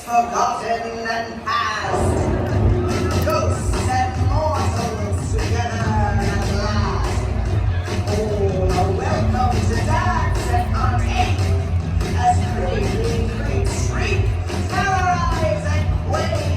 forgotten and past. Ghosts and mortals together at last. All are welcome to dance and partake as crazy creeps shriek, terrorize and quake.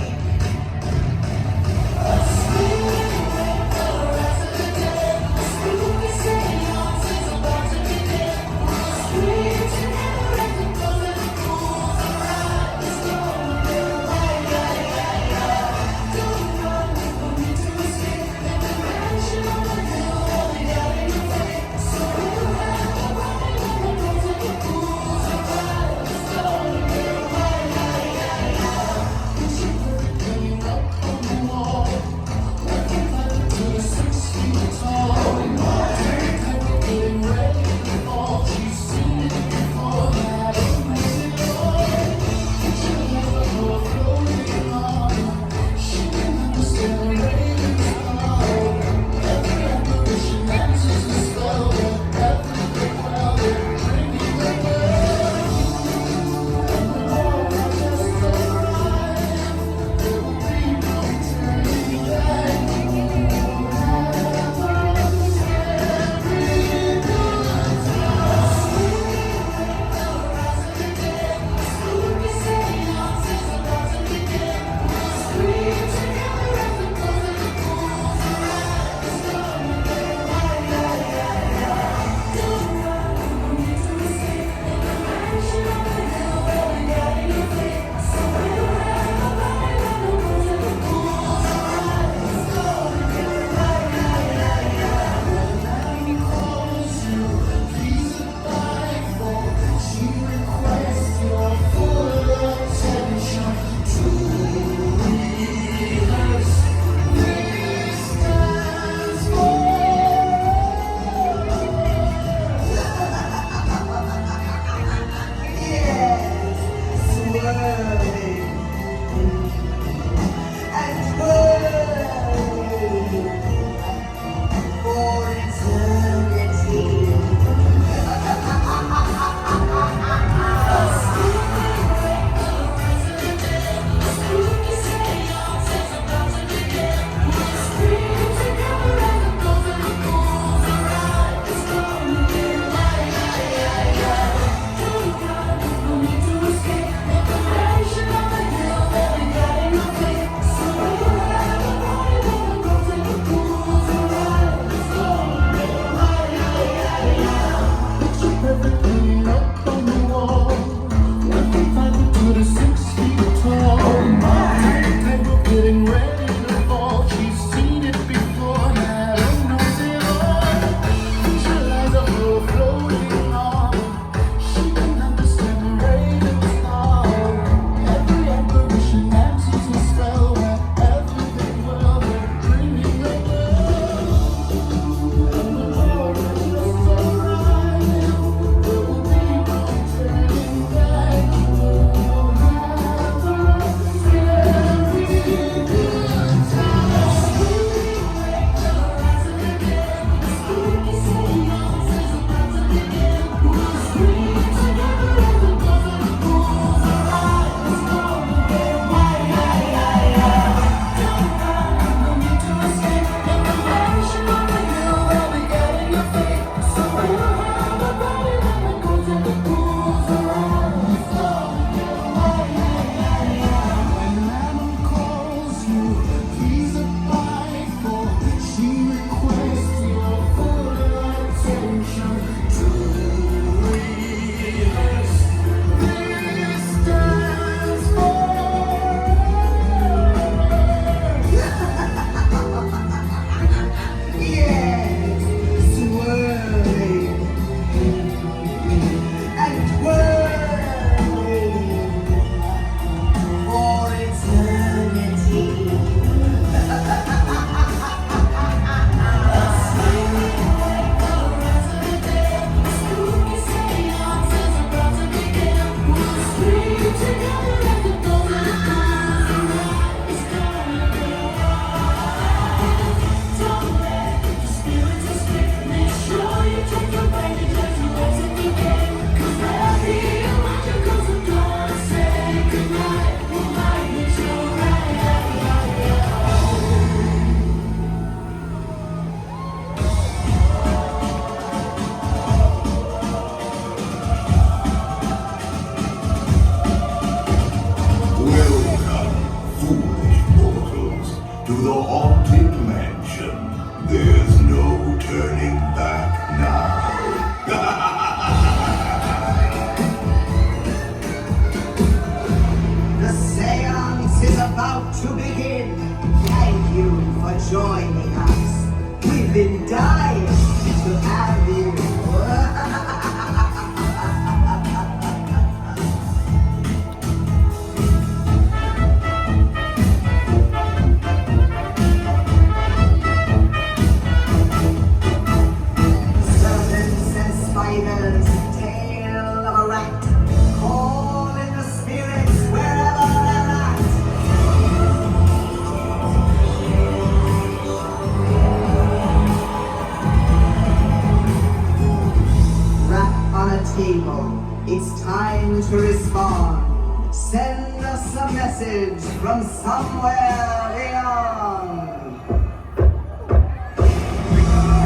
people, it's time to respond. Send us a message from somewhere beyond.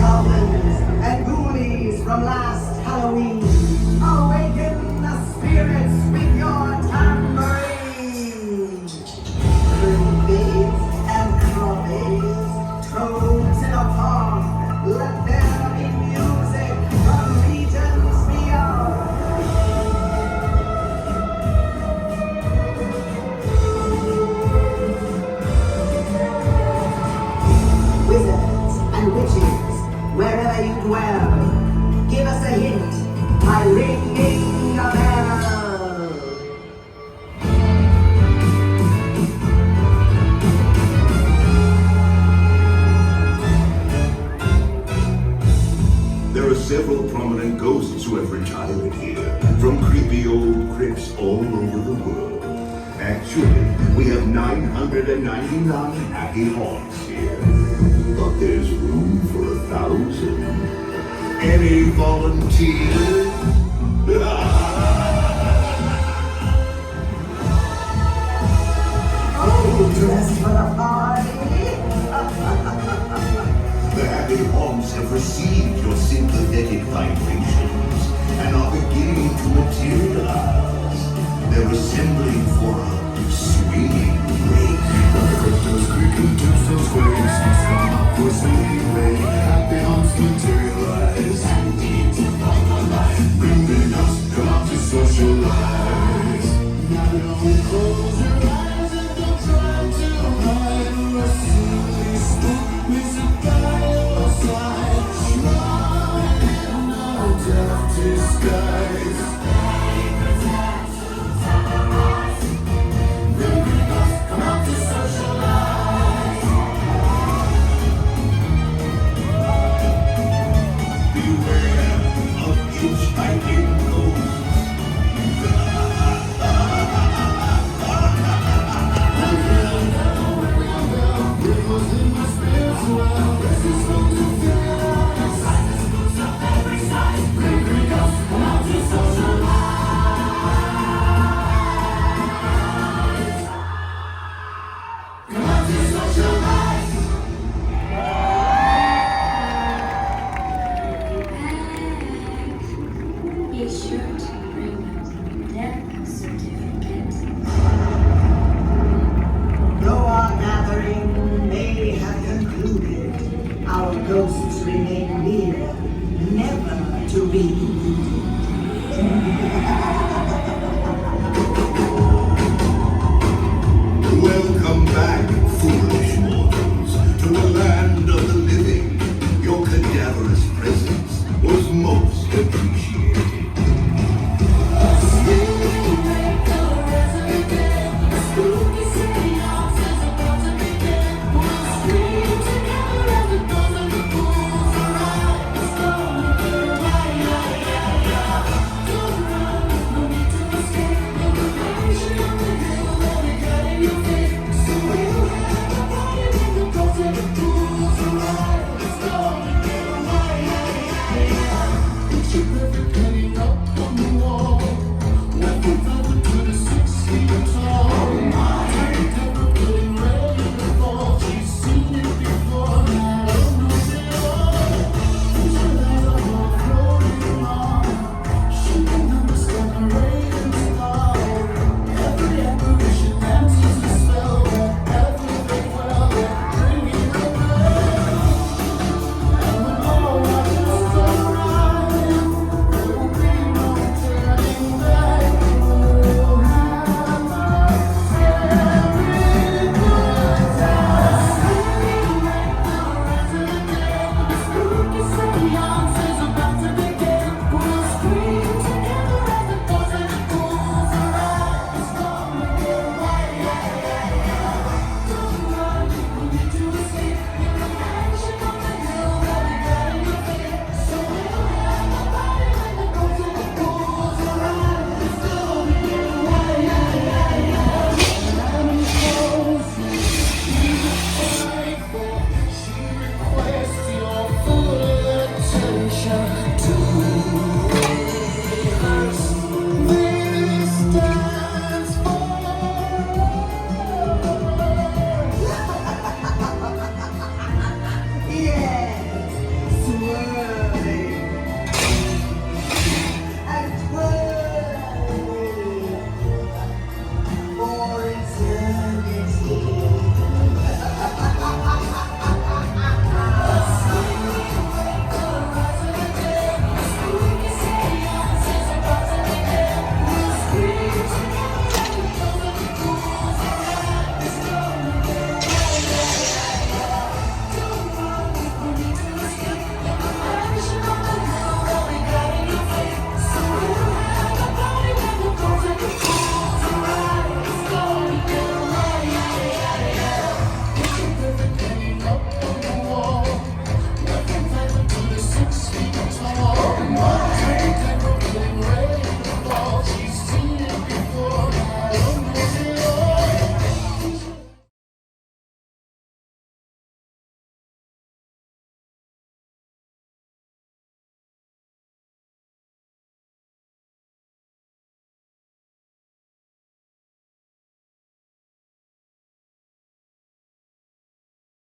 Goblins and ghoulies from last Halloween, awaken the spirits with your tambourine. Through babes and crummies, toads in a park, let there be music from regions beyond. Wizards and witches, wherever you dwell, give us a hint by ringing a bell. There are several prominent ghosts who have retired here, from creepy old crypts all over the world. Actually, we have 999 happy haunts here, but there's room for 1,000. Any volunteers? Oh, dressed for the party? The happy haunts have received your sympathetic vibrations and are beginning to materialize. They're assembling for a swinging wake. The cryptos creaking, tombstones swaying, smoke's come up for swinging way. Happy haunts materialize, bringing us, come out to socialize. Now don't close your eyes and don't try to hide. We're simply spooked, music by your side. Shrouded in our death disguise. Bringing us, come out to socialize. Beware of hitchhiking ghosts. Be sure to bring death certificate. Though our gathering may have concluded, our ghosts remain near, never to be